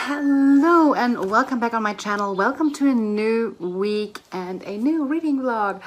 Hello and welcome back on my channel. Welcome to a new week and a new reading vlog.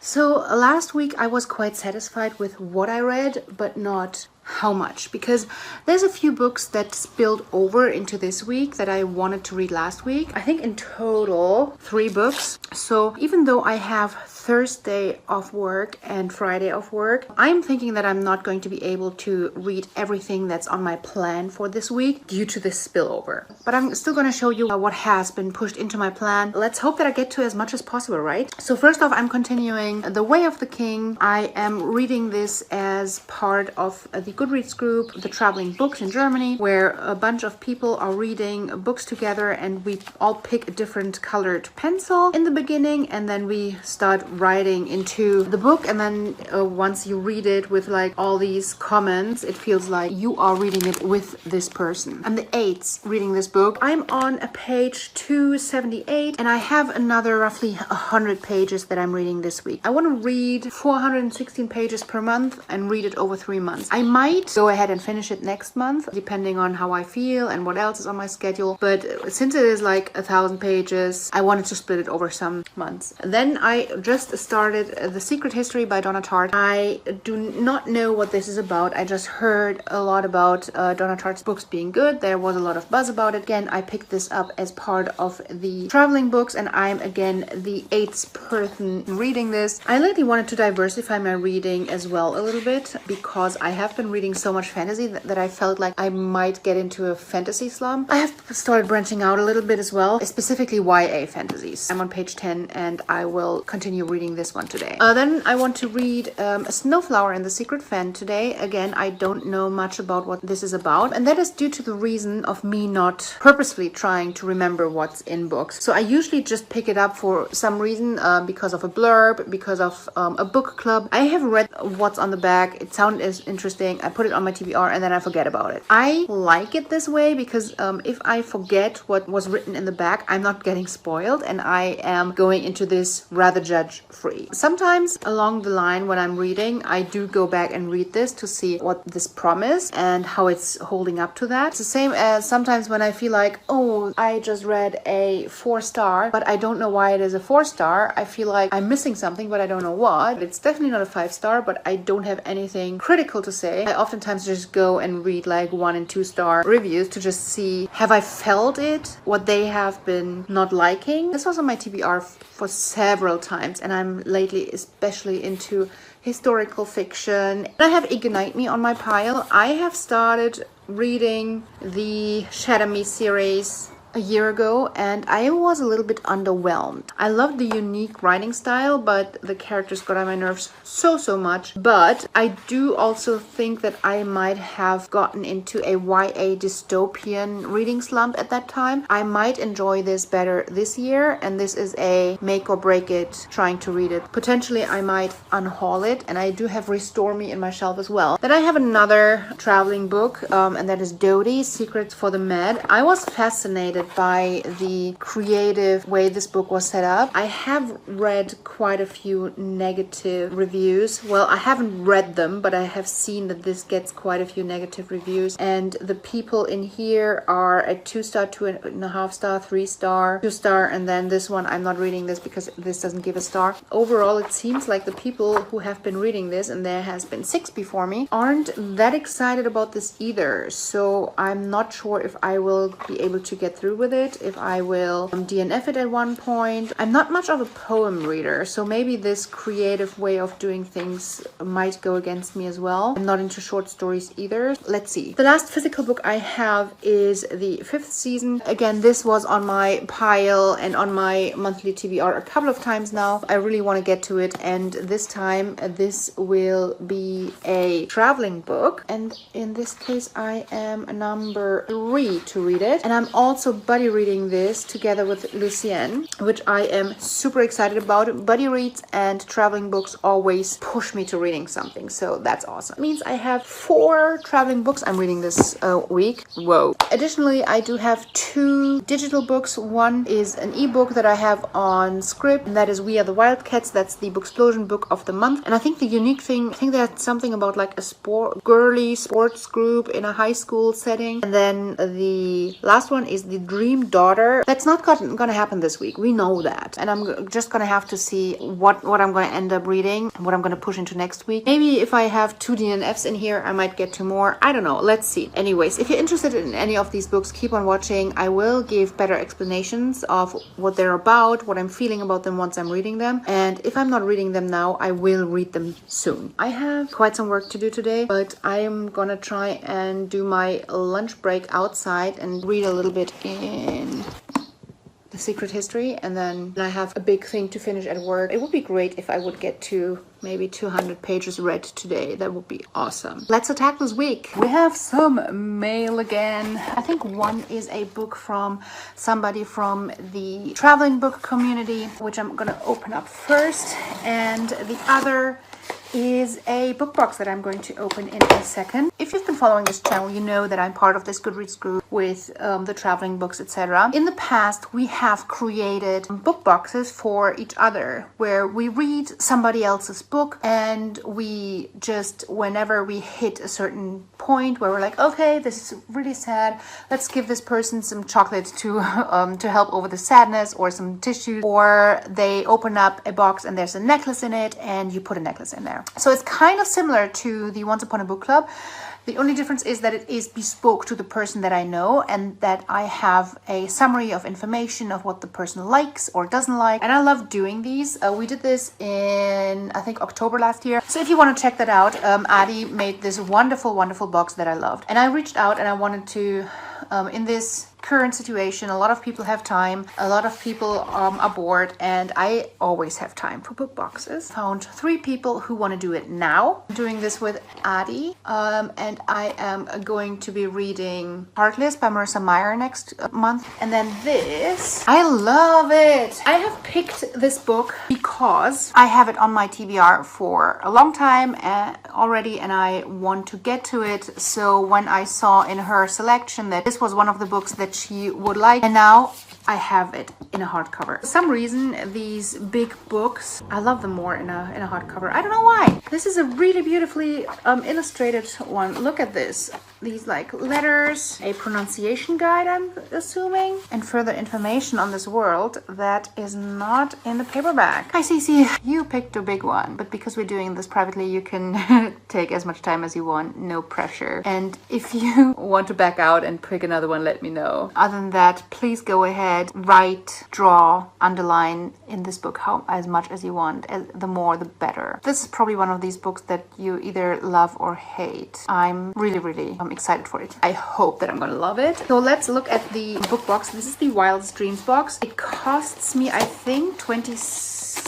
So last week I was quite satisfied with what I read, but not how much, because there's a few books that spilled over into this week that I wanted to read last week. I think in total 3 books. So even though I have Thursday off work and Friday off work, I'm thinking that I'm not going to be able to read everything that's on my plan for this week due to this spillover. But I'm still going to show you what has been pushed into my plan. Let's hope that I get to as much as possible, right? So first off, I'm continuing The Way of the King. I am reading this as part of the Goodreads group, the Traveling Books in Germany, where a bunch of people are reading books together and we all pick a different colored pencil in the beginning and then we start writing into the book, and then once you read it with like all these comments, it feels like you are reading it with this person. I'm the 8th reading this book. I'm on page 278 and I have another roughly 100 pages that I'm reading this week. I want to read 416 pages per month and read it over 3 months. I might go ahead and finish it next month depending on how I feel and what else is on my schedule, but since it is like 1,000 pages, I wanted to split it over some months. Then I just started The Secret History by Donna Tartt. I do not know what this is about. I just heard a lot about Donna Tartt's books being good. There was a lot of buzz about it. Again, I picked this up as part of the traveling books and I'm again the 8th person reading this. I lately wanted to diversify my reading as well a little bit because I have been reading so much fantasy that I felt like I might get into a fantasy slump. I have started branching out a little bit as well, specifically YA fantasies. I'm on page 10 and I will continue reading this one today. Then I want to read A Snowflower and the Secret Fan today. Again, I don't know much about what this is about, and that is due to the reason of me not purposefully trying to remember what's in books. So I usually just pick it up for some reason, because of a blurb, because of a book club. I have read what's on the back. It sounded interesting. I put it on my TBR and then I forget about it. I like it this way because if I forget what was written in the back, I'm not getting spoiled and I am going into this rather judge-free. Sometimes along the line when I'm reading, I do go back and read this to see what this promised and how it's holding up to that. It's the same as sometimes when I feel like, oh, I just read a 4-star, but I don't know why it is a 4-star. I feel like I'm missing something, but I don't know what. It's definitely not a 5-star, but I don't have anything critical to say. I oftentimes just go and read like 1- and 2-star reviews to just see, have I felt it, what they have been not liking. This was on my TBR for several times and I'm lately especially into historical fiction. I have Ignite Me on my pile. I have started reading the Shatter Me series a year ago and I was a little bit underwhelmed. I loved the unique writing style, but the characters got on my nerves so much. But I do also think that I might have gotten into a YA dystopian reading slump at that time. I might enjoy this better this year, and this is a make or break it trying to read it. Potentially I might unhaul it, and I do have Restore Me in my shelf as well. Then I have another traveling book and that is Dodie, Secrets for the Mad. I was fascinated by the creative way this book was set up. I have read quite a few negative reviews. Well, I haven't read them, but I have seen that this gets quite a few negative reviews, and the people in here are a 2-star, 2.5-star, 3-star, 2-star, and then this one, I'm not reading this because this doesn't give a star. Overall, it seems like the people who have been reading this, and there has been 6 before me, aren't that excited about this either. So I'm not sure if I will be able to get through with it, if I will DNF it at one point. I'm not much of a poem reader, so maybe this creative way of doing things might go against me as well. I'm not into short stories either. Let's see. The last physical book I have is the 5th season. Again, this was on my pile and on my monthly TBR a couple of times now. I really want to get to it, and this time this will be a traveling book, and in this case I am number 3 to read it, and I'm also buddy reading this together with Lucienne, which I am super excited about. Buddy reads and traveling books always push me to reading something, so that's awesome. It means I have 4 traveling books I'm reading this week. Whoa. Additionally, I do have 2 digital books. One is an ebook that I have on Script, and that is We Are the Wildcats. That's the Booksplosion book of the month. And I think the unique thing, I think that's something about like a girly sports group in a high school setting. And then the last one is The Dream Daughter. That's not gonna happen this week. We know that. And I'm just gonna have to see what I'm gonna end up reading, what I'm gonna push into next week. Maybe if I have 2 DNFs in here, I might get to more. I don't know. Let's see. Anyways, if you're interested in any of these books, keep on watching. I will give better explanations of what they're about, what I'm feeling about them once I'm reading them. And if I'm not reading them now, I will read them soon. I have quite some work to do today, but I am gonna try and do my lunch break outside and read a little bit in The Secret History, and then I have a big thing to finish at work. It would be great if I would get to maybe 200 pages read today. That would be awesome. Let's attack this week. We have some mail again. I think one is a book from somebody from the traveling book community, which I'm gonna open up first, and the other is a book box that I'm going to open in a second. If you've been following this channel, you know that I'm part of this Goodreads group with the traveling books, etc. In the past, we have created book boxes for each other where we read somebody else's book, and we just, whenever we hit a certain point where we're like, okay, this is really sad, let's give this person some chocolate to help over the sadness, or some tissue, or they open up a box and there's a necklace in it and you put a necklace in there. So it's kind of similar to the Once Upon a Book Club. The only difference is that it is bespoke to the person that I know, and that I have a summary of information of what the person likes or doesn't like. And I love doing these. We did this in, I think, October last year. So if you want to check that out, Adi made this wonderful, wonderful box that I loved. And I reached out and I wanted to, in this current situation, a lot of people have time, a lot of people are bored, and I always have time for book boxes. Found 3 people who want to do it now. I'm doing this with Adi, and I am going to be reading Heartless by Marissa Meyer next month. And then this, I love it. I have picked this book because I have it on my TBR for a long time already, and I want to get to it. So when I saw in her selection that this was one of the books that she would like, and now I have it in a hardcover. For some reason, these big books, I love them more in a hardcover. I don't know why. This is a really beautifully illustrated one. Look at this. These like letters, a pronunciation guide, I'm assuming, and further information on this world that is not in the paperback. Hi Cece, you picked a big one, but because we're doing this privately, you can take as much time as you want, no pressure. And if you want to back out and pick another one, let me know. Other than that, please go ahead, write, draw, underline in this book as much as you want. The more, the better. This is probably one of these books that you either love or hate. I'm really excited for it. I hope that I'm gonna love it. So let's look at the book box. This is the Wildest Dreams box. It costs me, I think, 26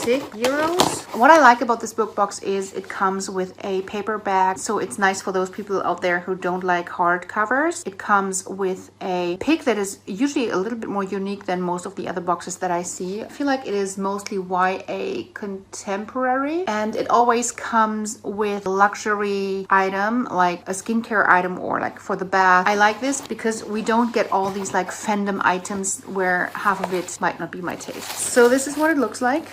euros. What I like about this book box is it comes with a paperback, so it's nice for those people out there who don't like hardcovers. It comes with a pick that is usually a little bit more unique than most of the other boxes that I see. I feel like it is mostly YA contemporary, and it always comes with a luxury item like a skincare item or like for the bath. I like this because we don't get all these like fandom items where half of it might not be my taste. So this is what it looks like.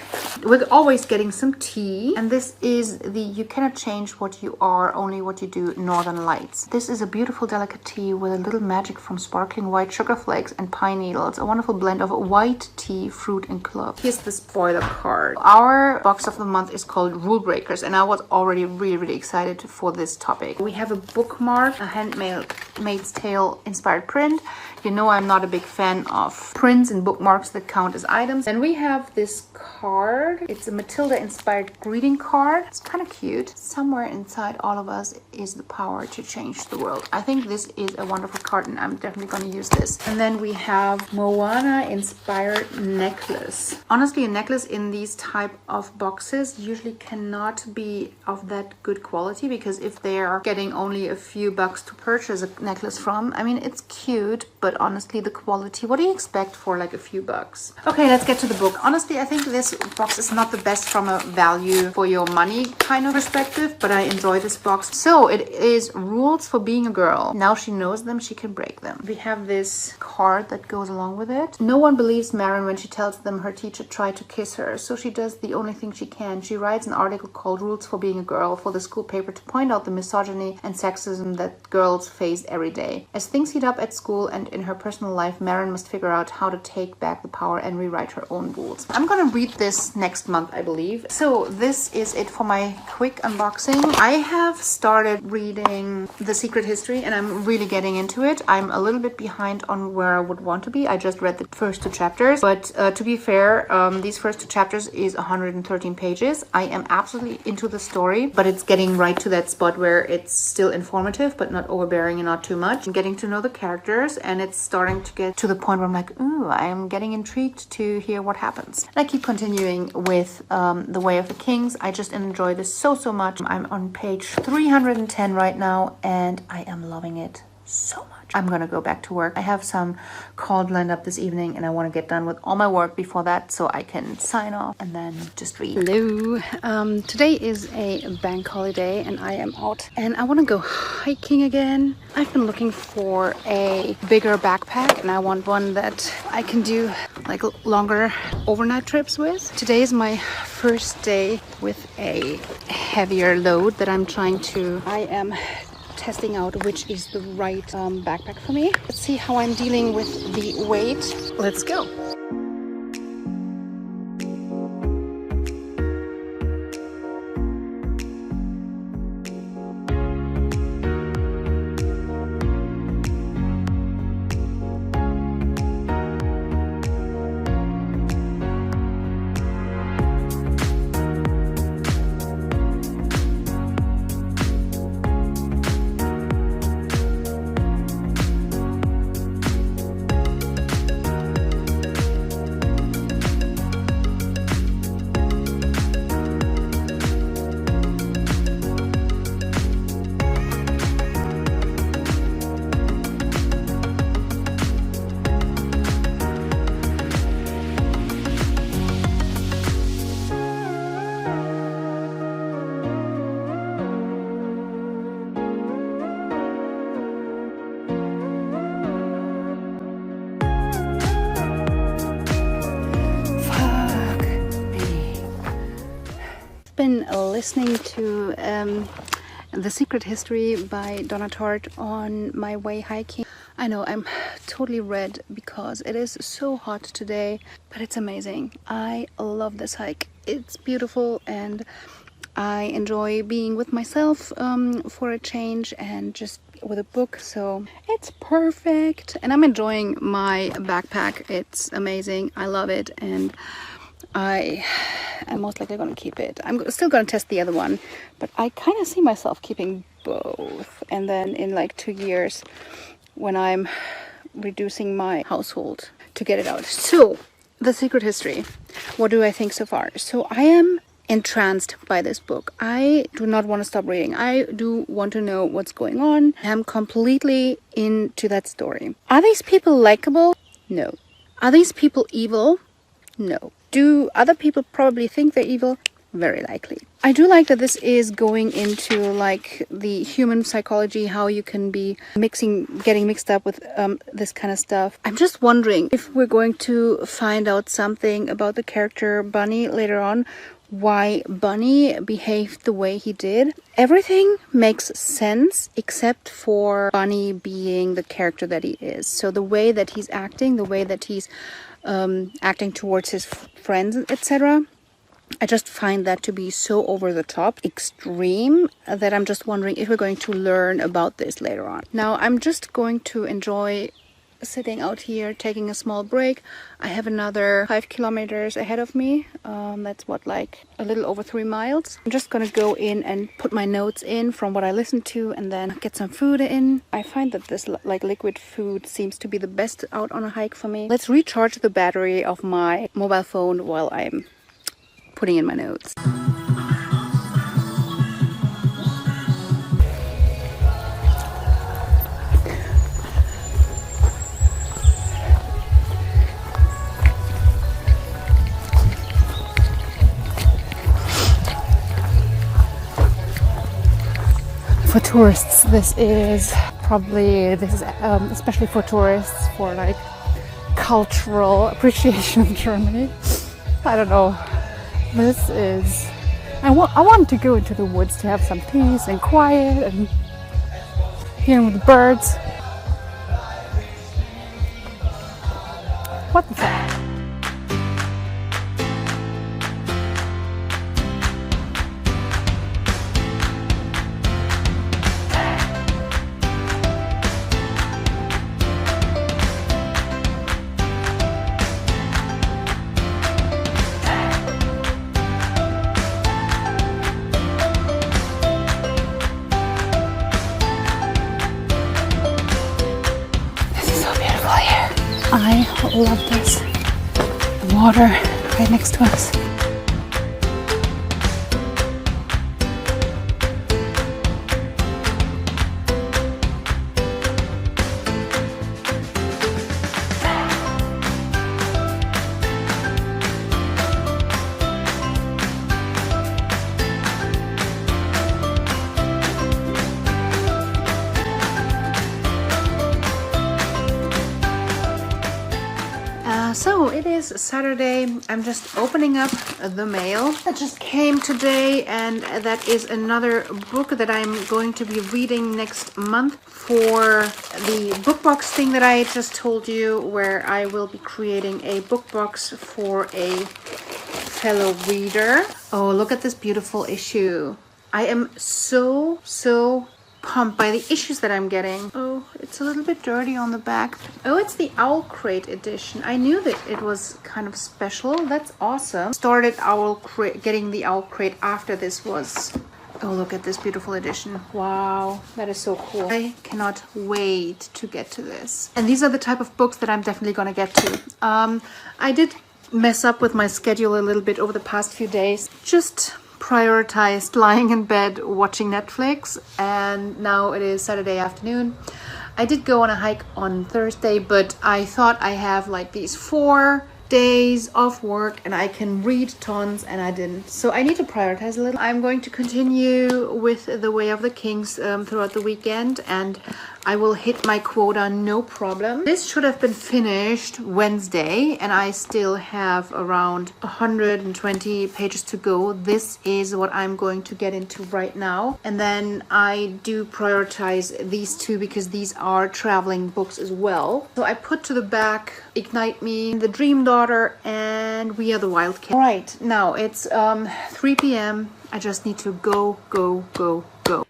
We're always getting some tea, and this is the You Cannot Change What You Are, Only What You Do Northern Lights. This is a beautiful delicate tea with a little magic from sparkling white sugar flakes and pine needles, a wonderful blend of white tea, fruit and clove. Here's the spoiler card. Our box of the month is called Rule Breakers, and I was already really excited for this topic. We have a bookmark, a Handmaid's Tale inspired print. You know I'm not a big fan of prints and bookmarks that count as items. And we have this card. It's a Matilda inspired greeting card. It's kind of cute. Somewhere inside all of us is the power to change the world. I think this is a wonderful card, and I'm definitely going to use this. And then we have Moana inspired necklace. Honestly, a necklace in these type of boxes usually cannot be of that good quality, because if they are getting only a few bucks to purchase necklace from. I mean, it's cute, but honestly, the quality, what do you expect for like a few bucks? Okay, let's get to the book. Honestly, I think this box is not the best from a value for your money kind of perspective, but I enjoy this box. So it is Rules for Being a Girl. Now she knows them, she can break them. We have this card that goes along with it. No one believes Marin when she tells them her teacher tried to kiss her, so she does the only thing she can. She writes an article called Rules for Being a Girl for the school paper to point out the misogyny and sexism that girls face every day. As things heat up at school and in her personal life, Marin must figure out how to take back the power and rewrite her own rules. I'm gonna read this next month, I believe. So this is it for my quick unboxing. I have started reading The Secret History and I'm really getting into it. I'm a little bit behind on where I would want to be. I just read the first 2 chapters, but to be fair, these first 2 chapters is 113 pages. I am absolutely into the story, but it's getting right to that spot where it's still informative, but not overbearing and not too much. I'm getting to know the characters and it's starting to get to the point where I'm like, ooh, I'm getting intrigued to hear what happens. And I keep continuing with The Way of the Kings. I just enjoy this so much. I'm on page 310 right now and I am loving it so much. I'm gonna go back to work. I have some calls lined up this evening and I want to get done with all my work before that so I can sign off and then just read. Hello. Today is a bank holiday and I am out and I want to go hiking again. I've been looking for a bigger backpack and I want one that I can do like longer overnight trips with. Today is my first day with a heavier load that I am testing out which is the right backpack for me. Let's see how I'm dealing with the weight. Let's go. Been listening to The Secret History by Donna Tartt on my way hiking. I know I'm totally red because it is so hot today, but it's amazing. I love this hike. It's beautiful and I enjoy being with myself for a change and just with a book, so it's perfect. And I'm enjoying my backpack. It's amazing. I love it and I am most likely going to keep it. I'm still going to test the other one, but I kind of see myself keeping both. And then in like 2 years, when I'm reducing my household to get it out. So, The Secret History. What do I think so far? So I am entranced by this book. I do not want to stop reading. I do want to know what's going on. I'm completely into that story. Are these people likable? No. Are these people evil? No. Do other people probably think they're evil? Very likely. I do like that this is going into like the human psychology, how you can be getting mixed up with this kind of stuff. I'm just wondering if we're going to find out something about the character Bunny later on, why Bunny behaved the way he did. Everything makes sense except for Bunny being the character that he is. So the way that he's acting, the way that he's acting towards his friends, etc. I just find that to be so over the top, extreme, that I'm just wondering if we're going to learn about this later on. Now I'm just going to enjoy sitting out here, taking a small break. I have another 5 kilometers ahead of me. That's what, like a little over 3 miles. I'm just gonna go in and put my notes in from what I listened to and then get some food in. I find that this like liquid food seems to be the best out on a hike for me. Let's recharge the battery of my mobile phone while I'm putting in my notes. for tourists. This is especially for tourists, for like cultural appreciation of Germany. I don't know. This is. I want to go into the woods to have some peace and quiet and hearing the birds. What the fuck? I love this. The water right next to us. So it is Saturday. I'm just opening up the mail that just came today, and that is another book that I'm going to be reading next month for the book box thing that I just told you, where I will be creating a book box for a fellow reader. Oh, look at this beautiful issue. I am so pumped by the issues that I'm getting. Oh, it's a little bit dirty on the back. Oh, it's the Owl Crate edition. I knew that it was kind of special. That's awesome. Started getting the Owl Crate after this was. Oh, look at this beautiful edition. Wow, that is so cool. I cannot wait to get to this. And these are the type of books that I'm definitely gonna get to. I did mess up with my schedule a little bit over the past few days. Just prioritized lying in bed watching Netflix, and now it is Saturday afternoon. I did go on a hike on Thursday, but I thought I have like these 4 days of work and I can read tons, and I didn't. So I need to prioritize a little. I'm going to continue with The Way of the Kings throughout the weekend, and I will hit my quota no problem. This should have been finished Wednesday, and I still have around 120 pages to go. This is what I'm going to get into right now. And then I do prioritize these two because these are traveling books as well. So I put to the back Ignite Me, The Dream Daughter, and We Are the Wild Kids. All right, now it's 3 p.m. I just need to go.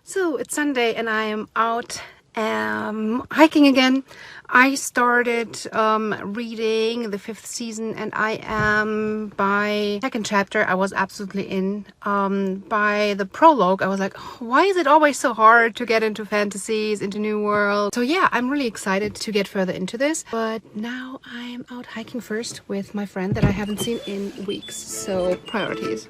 So it's Sunday and I am out hiking again. I started reading the 5th season, and I am by 2nd chapter. I was absolutely in. By the prologue, I was like, why is it always so hard to get into fantasies, into new worlds? So yeah, I'm really excited to get further into this. But now I'm out hiking first with my friend that I haven't seen in weeks. So priorities.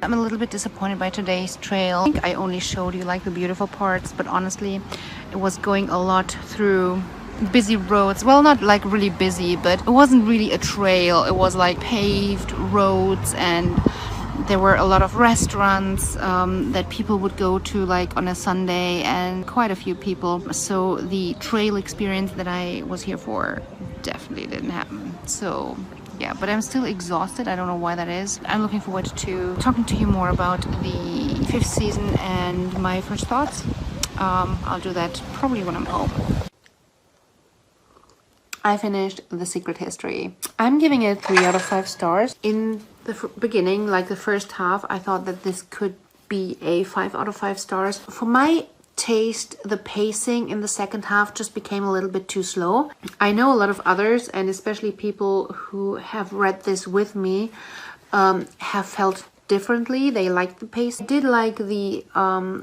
I'm a little bit disappointed by today's trail. I think I only showed you like the beautiful parts, but honestly, it was going a lot through busy roads. Well, not like really busy, but it wasn't really a trail. It was like paved roads, and there were a lot of restaurants that people would go to like on a Sunday, and quite a few people. So the trail experience that I was here for definitely didn't happen. So yeah, but I'm still exhausted. I don't know why that is. I'm looking forward to talking to you more about the 5th season and my first thoughts. I'll do that probably when I'm home. I finished The Secret History. I'm giving it 3 out of 5 stars. In the beginning, like the first half, I thought that this could be a 5 out of 5 stars. For my taste, the pacing in the second half just became a little bit too slow. I know a lot of others, and especially people who have read this with me, have felt differently. They liked the pace. I did like the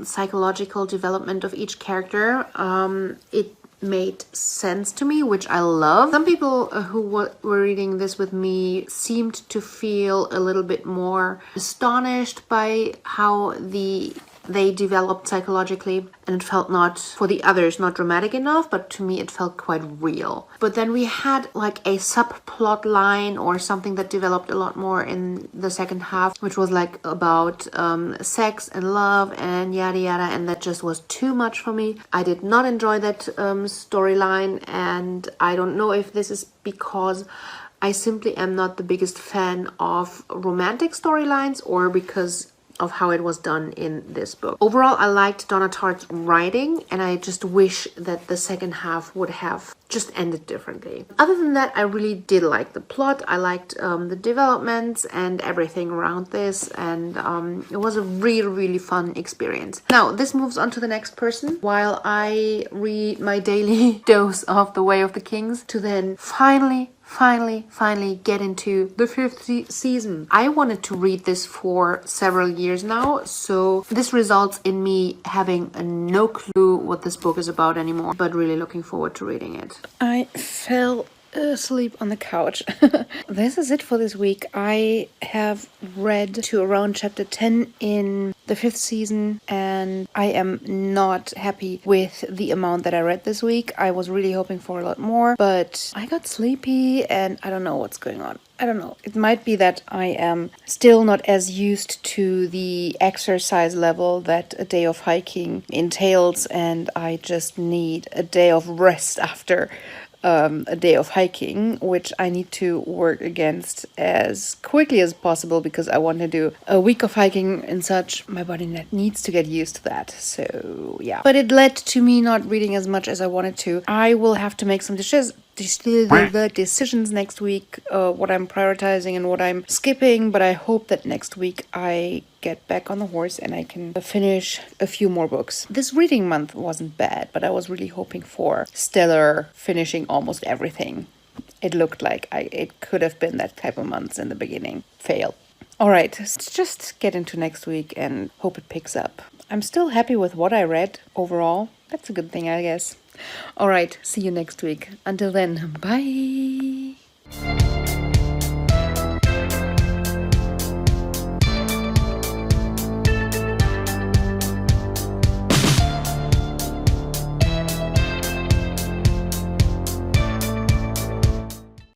psychological development of each character. It made sense to me, which I love. Some people who were reading this with me seemed to feel a little bit more astonished by how they developed psychologically, and it felt not, for the others, not dramatic enough, but to me it felt quite real. But then we had like a subplot line or something that developed a lot more in the second half, which was like about sex and love and yada yada, and that just was too much for me. I did not enjoy that storyline, and I don't know if this is because I simply am not the biggest fan of romantic storylines, or because of how it was done in this book. Overall, I liked Donna Tartt's writing, and I just wish that the second half would have just ended differently. Other than that, I really did like the plot. I liked the developments and everything around this, and it was a really fun experience. Now, this moves on to the next person, while I read my daily dose of The Way of the Kings, to then finally get into the 5th season. I wanted to read this for several years now, so this results in me having no clue what this book is about anymore, but really looking forward to reading it. I fell asleep on the couch. This is it for this week. I have read to around chapter 10 in the 5th season, and I am not happy with the amount that I read this week. I was really hoping for a lot more, but I got sleepy and I don't know what's going on. I don't know. It might be that I am still not as used to the exercise level that a day of hiking entails, and I just need a day of rest after a day of hiking, which I need to work against as quickly as possible, because I want to do a week of hiking and such. My body needs to get used to that. So yeah, but it led to me not reading as much as I wanted to. I will have to make some decisions next week, what I'm prioritizing and what I'm skipping, but I hope that next week I get back on the horse and I can finish a few more books. This reading month wasn't bad, but I was really hoping for stellar, finishing almost everything. It looked like it could have been that type of months in the beginning. Fail. Alright, let's just get into next week and hope it picks up. I'm still happy with what I read overall. That's a good thing, I guess. Alright, see you next week. Until then, bye!